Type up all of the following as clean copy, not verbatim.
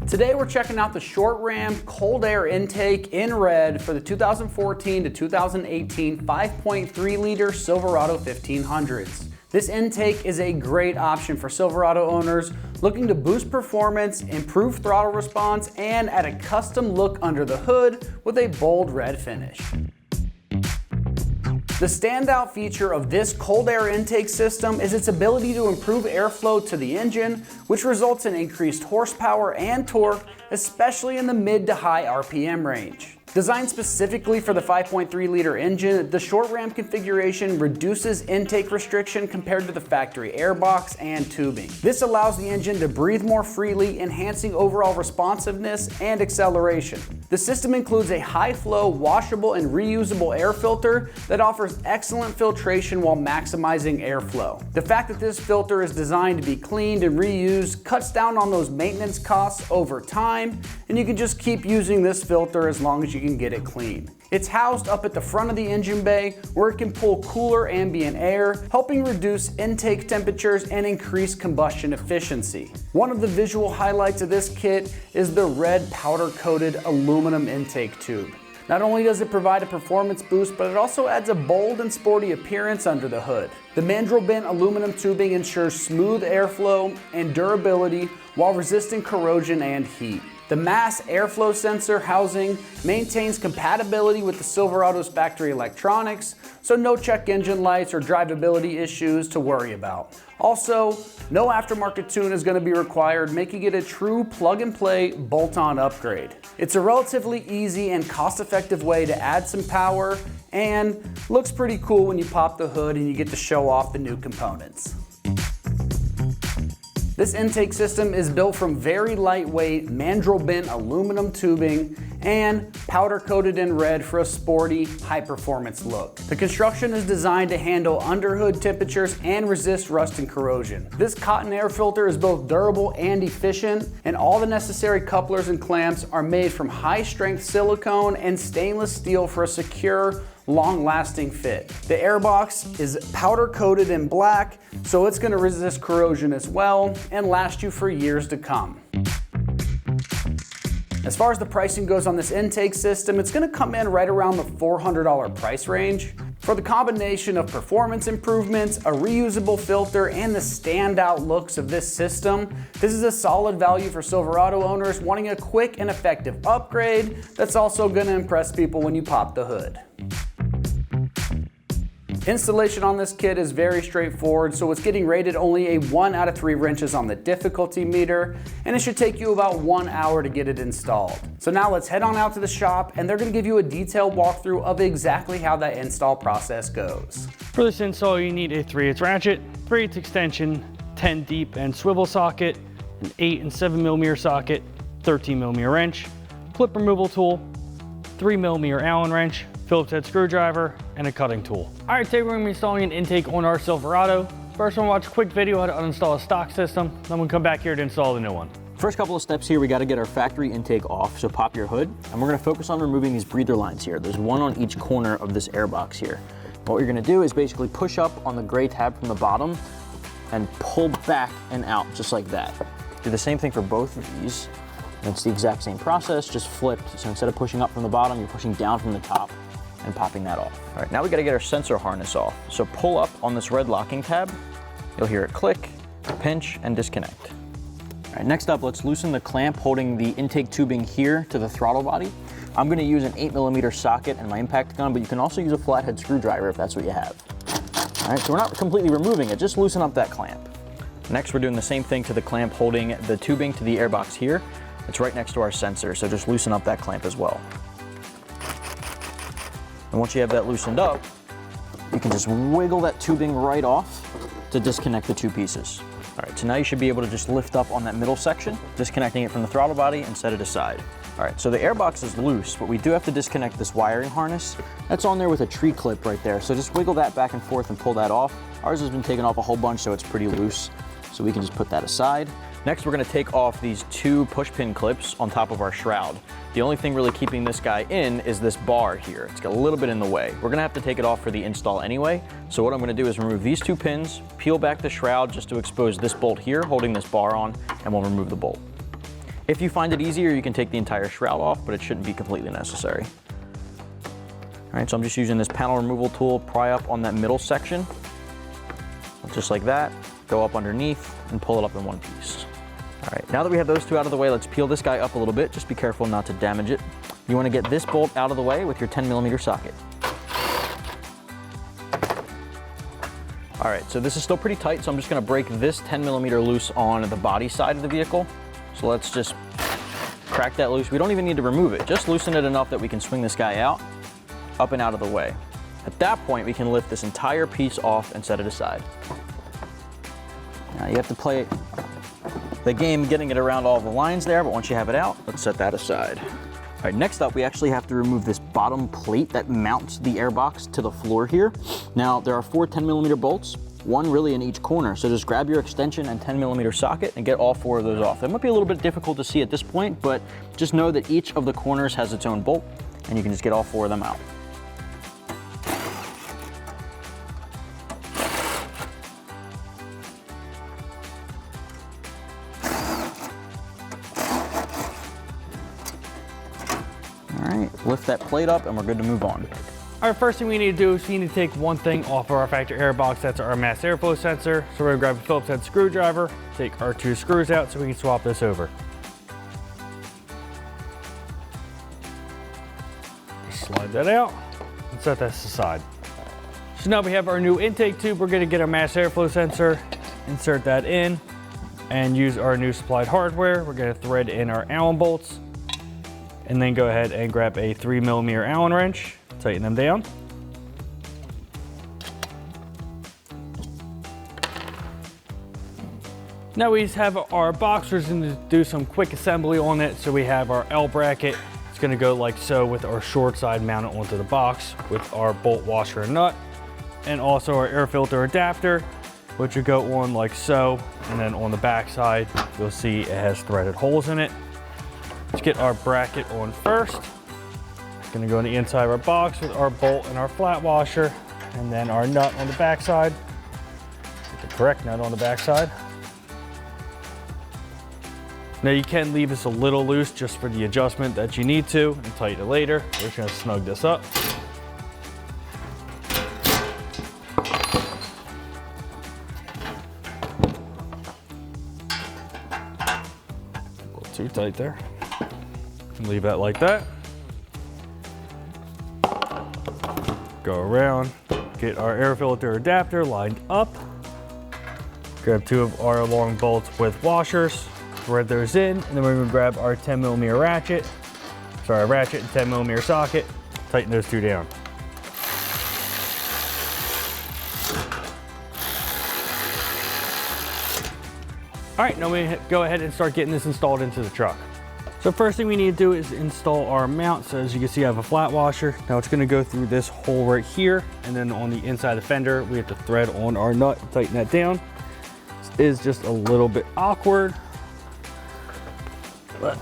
Today we're checking out the Shortram cold air intake in red for the 2014 to 2018 5.3 liter Silverado 1500s. This intake is a great option for Silverado owners looking to boost performance, improve throttle response, and add a custom look under the hood with a bold red finish. The standout feature of this cold air intake system is its ability to improve airflow to the engine, which results in increased horsepower and torque, especially in the mid to high RPM range. Designed specifically for the 5.3 liter engine, the Shortram configuration reduces intake restriction compared to the factory airbox and tubing. This allows the engine to breathe more freely, enhancing overall responsiveness and acceleration. The system includes a high-flow, washable, and reusable air filter that offers excellent filtration while maximizing airflow. The fact that this filter is designed to be cleaned and reused cuts down on those maintenance costs over time, and you can just keep using this filter as long as you can get it clean. It's housed up at the front of the engine bay where it can pull cooler ambient air, helping reduce intake temperatures and increase combustion efficiency. One of the visual highlights of this kit is the red powder-coated aluminum intake tube. Not only does it provide a performance boost, but it also adds a bold and sporty appearance under the hood. The mandrel bent aluminum tubing ensures smooth airflow and durability while resisting corrosion and heat. The mass airflow sensor housing maintains compatibility with the Silverado's factory electronics, so no check engine lights or drivability issues to worry about. Also, no aftermarket tune is going to be required, making it a true plug-and-play bolt-on upgrade. It's a relatively easy and cost-effective way to add some power, and looks pretty cool when you pop the hood and you get to show off the new components. This intake system is built from very lightweight mandrel bent aluminum tubing and powder coated in red for a sporty, high performance look. The construction is designed to handle underhood temperatures and resist rust and corrosion. This cotton air filter is both durable and efficient, and all the necessary couplers and clamps are made from high strength silicone and stainless steel for a secure, long-lasting fit. The airbox is powder coated in black, so it's going to resist corrosion as well and last you for years to come. As far as the pricing goes on this intake system, it's going to come in right around the $400 price range. For the combination of performance improvements, a reusable filter, and the standout looks of this system, this is a solid value for Silverado owners wanting a quick and effective upgrade that's also going to impress people when you pop the hood. Installation on this kit is very straightforward, so it's getting rated only a 1 out of 3 wrenches on the difficulty meter, and it should take you about 1 hour to get it installed. So now let's head on out to the shop, and they're going to give you a detailed walkthrough of exactly how that install process goes. For this install, you need a 3/8 ratchet, 3/8 extension, 10 deep and swivel socket, an 8 and 7mm socket, 13mm wrench, clip removal tool, 3mm Allen wrench, Phillips head screwdriver, and a cutting tool. All right, today we're gonna be installing an intake on our Silverado. First, we'll watch a quick video how to uninstall a stock system, then we'll come back here to install the new one. First couple of steps here, we gotta get our factory intake off, so pop your hood, and we're gonna focus on removing these breather lines here. There's one on each corner of this airbox here. What you're gonna do is basically push up on the gray tab from the bottom and pull back and out, just like that. Do the same thing for both of these. And it's the exact same process, just flipped. So instead of pushing up from the bottom, you're pushing down from the top and popping that off. All right, now we gotta get our sensor harness off. So pull up on this red locking tab. You'll hear it click, pinch, and disconnect. All right, next up, let's loosen the clamp holding the intake tubing here to the throttle body. I'm gonna use an 8mm socket and my impact gun, but you can also use a flathead screwdriver if that's what you have. All right, so we're not completely removing it, just loosen up that clamp. Next, we're doing the same thing to the clamp holding the tubing to the airbox here. It's right next to our sensor, so just loosen up that clamp as well. And once you have that loosened up, you can just wiggle that tubing right off to disconnect the two pieces. All right, so now you should be able to just lift up on that middle section, disconnecting it from the throttle body and set it aside. All right, so the airbox is loose, but we do have to disconnect this wiring harness. That's on there with a tree clip right there. So just wiggle that back and forth and pull that off. Ours has been taken off a whole bunch, so it's pretty loose. So we can just put that aside. Next, we're gonna take off these 2 push pin clips on top of our shroud. The only thing really keeping this guy in is this bar here. It's got a little bit in the way. We're gonna have to take it off for the install anyway. So what I'm gonna do is remove these 2 pins, peel back the shroud just to expose this bolt here, holding this bar on, and we'll remove the bolt. If you find it easier, you can take the entire shroud off, but it shouldn't be completely necessary. All right, so I'm just using this panel removal tool, pry up on that middle section, just like that, go up underneath and pull it up in one piece. All right, now that we have those two out of the way, let's peel this guy up a little bit. Just be careful not to damage it. You want to get this bolt out of the way with your 10mm socket. All right, so this is still pretty tight, so I'm just going to break this 10mm loose on the body side of the vehicle. So let's just crack that loose. We don't even need to remove it, just loosen it enough that we can swing this guy out, up and out of the way. At that point, we can lift this entire piece off and set it aside. Now you have to play the game getting it around all the lines there, but once you have it out, let's set that aside. All right, next up, we actually have to remove this bottom plate that mounts the airbox to the floor here. Now, there are 4 10mm bolts, one really in each corner, so just grab your extension and 10mm socket and get all 4 of those off. It might be a little bit difficult to see at this point, but just know that each of the corners has its own bolt, and you can just get all 4 of them out. All right, lift that plate up and we're good to move on. All right, first thing we need to do is we need to take one thing off of our factory airbox. That's our mass airflow sensor. So we're gonna grab a Phillips head screwdriver, take our 2 screws out so we can swap this over. Just slide that out and set this aside. So now we have our new intake tube. We're gonna get our mass airflow sensor, insert that in, and use our new supplied hardware. We're gonna thread in our Allen bolts, and then go ahead and grab a 3mm Allen wrench, tighten them down. Now we have our box. We're just gonna do some quick assembly on it. So we have our L bracket. It's gonna go like so with our short side mounted onto the box with our bolt washer and nut, and also our air filter adapter, which will go on like so. And then on the back side, you'll see it has threaded holes in it. Let's get our bracket on first. It's gonna go on the inside of our box with our bolt and our flat washer, and then our nut on the back side. Get the correct nut on the back side. Now you can leave this a little loose just for the adjustment that you need to, and tighten it later. We're just gonna snug this up. A little too tight there. Leave that like that. Go around, get our air filter adapter lined up. Grab 2 of our long bolts with washers, thread those in, and then we're gonna grab our 10mm ratchet. Sorry, ratchet and 10mm socket. Tighten those 2 down. All right, now we go ahead and start getting this installed into the truck. So first thing we need to do is install our mount. So as you can see, I have a flat washer. Now it's gonna go through this hole right here, and then on the inside of the fender, we have to thread on our nut and tighten that down. This is just a little bit awkward, but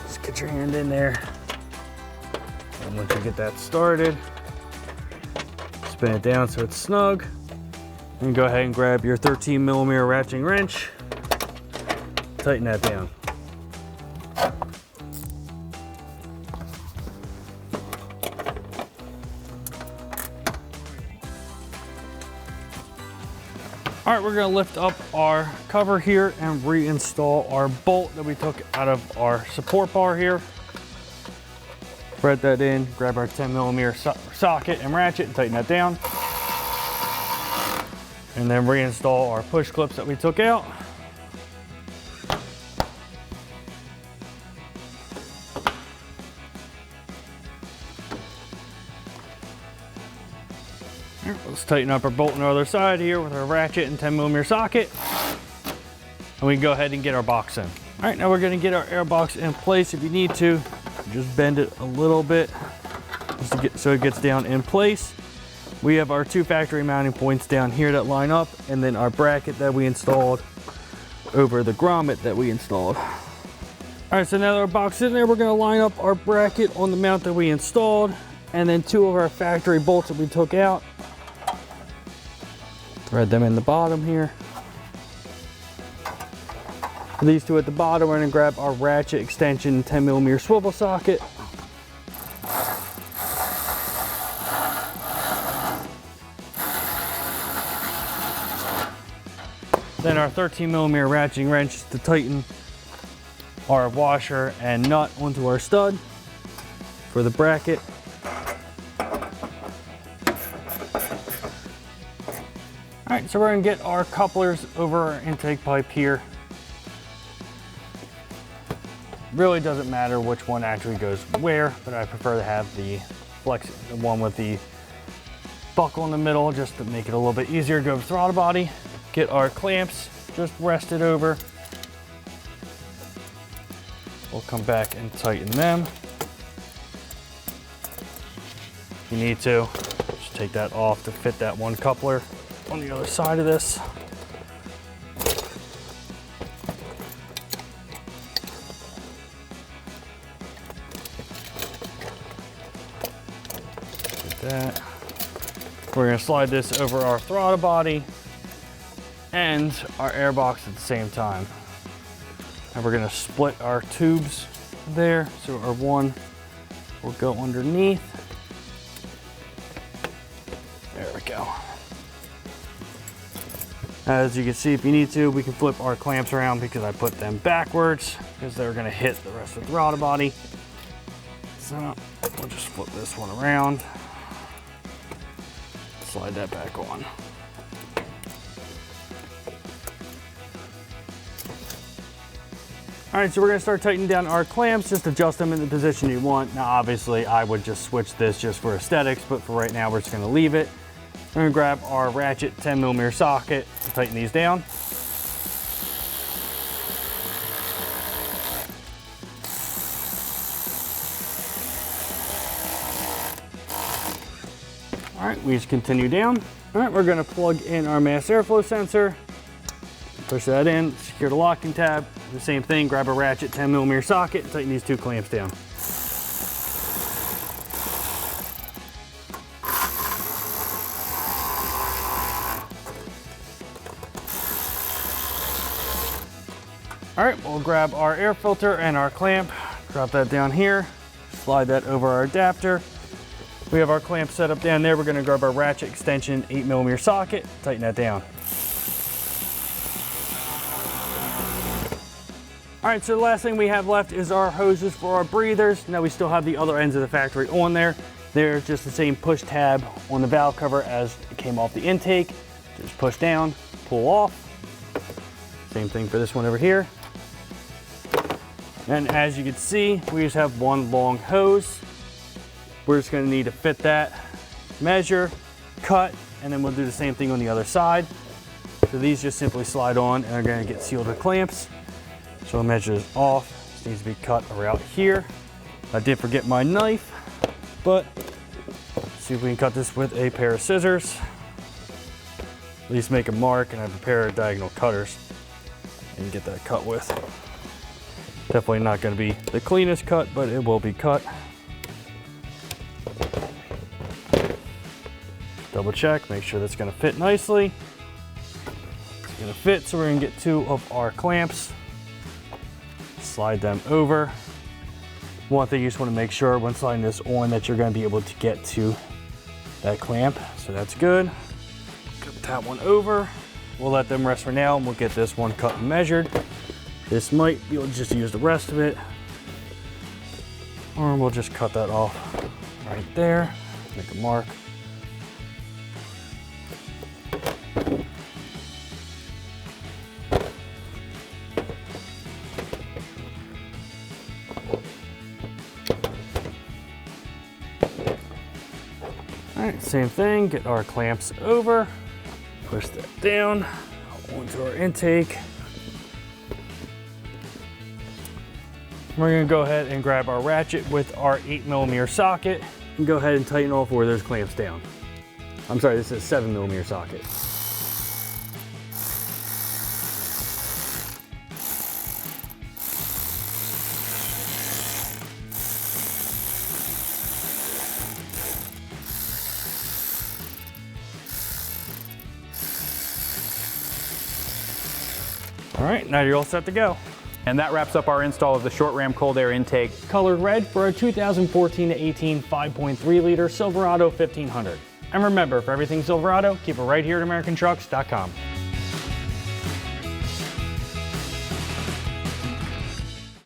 just get your hand in there. And once you get that started, spin it down so it's snug. And go ahead and grab your 13mm ratcheting wrench, tighten that down. All right, we're gonna lift up our cover here and reinstall our bolt that we took out of our support bar here. Thread that in, grab our 10mm socket and ratchet and tighten that down. And then reinstall our push clips that we took out. Let's tighten up our bolt on the other side here with our ratchet and 10mm socket. And we can go ahead and get our box in. All right, now we're gonna get our air box in place. If you need to, just bend it a little bit just to so it gets down in place. We have our 2 factory mounting points down here that line up, and then our bracket that we installed over the grommet that we installed. All right, so now that our box is in there, we're gonna line up our bracket on the mount that we installed, and then 2 of our factory bolts that we took out. Thread them in the bottom here. For these two at the bottom, we're gonna grab our ratchet extension 10mm swivel socket. Then our 13mm ratcheting wrench to tighten our washer and nut onto our stud for the bracket. All right, so we're gonna get our couplers over our intake pipe here. Really doesn't matter which one actually goes where, but I prefer to have the one with the buckle in the middle just to make it a little bit easier to go over the throttle body. Get our clamps just rested over. We'll come back and tighten them. If you need to, just take that off to fit that one coupler on the other side of this. Like that. We're gonna slide this over our throttle body and our air box at the same time. And we're gonna split our tubes there. So our one will go underneath. There we go. As you can see, if you need to, we can flip our clamps around because I put them backwards because they're gonna hit the rest of the throttle body. So we'll just flip this one around. Slide that back on. All right, so we're gonna start tightening down our clamps, just adjust them in the position you want. Now, obviously, I would just switch this just for aesthetics, but for right now, we're just gonna leave it. We're gonna grab our ratchet 10mm socket and tighten these down. All right, we just continue down. All right, we're gonna plug in our mass airflow sensor. Push that in, secure the locking tab. The same thing, grab a ratchet 10mm socket and tighten these two clamps down. All right, we'll grab our air filter and our clamp, drop that down here, slide that over our adapter. We have our clamp set up down there. We're gonna grab our ratchet extension 8mm socket, tighten that down. All right, so the last thing we have left is our hoses for our breathers. Now we still have the other ends of the factory on there. There's just the same push tab on the valve cover as it came off the intake. Just push down, pull off. Same thing for this one over here. And as you can see, we just have one long hose. We're just gonna need to fit that, measure, cut, and then we'll do the same thing on the other side. So these just simply slide on and are gonna get sealed with clamps. So I'll measure this off. This needs to be cut around here. I did forget my knife, but let's see if we can cut this with a pair of scissors. At least make a mark and have a pair of diagonal cutters and get that cut with. Definitely not going to be the cleanest cut, but it will be cut. Double check, make sure that's going to fit nicely. It's going to fit, so we're going to get two of our clamps. Slide them over. One thing you just want to make sure when sliding this on that you're going to be able to get to that clamp. So that's good. Cut that one over. We'll let them rest for now and we'll get this one cut and measured. This might be able to just use the rest of it. Or we'll just cut that off right there. Make a mark. All right, same thing, get our clamps over, push that down onto our intake. We're gonna go ahead and grab our ratchet with our 8mm socket and go ahead and tighten all four of those clamps down. I'm sorry, this is a 7mm socket. All right, now you're all set to go. And that wraps up our install of the Shortram cold air intake. Colored red for a 2014 to 18 5.3 liter Silverado 1500. And remember, for everything Silverado, keep it right here at AmericanTrucks.com.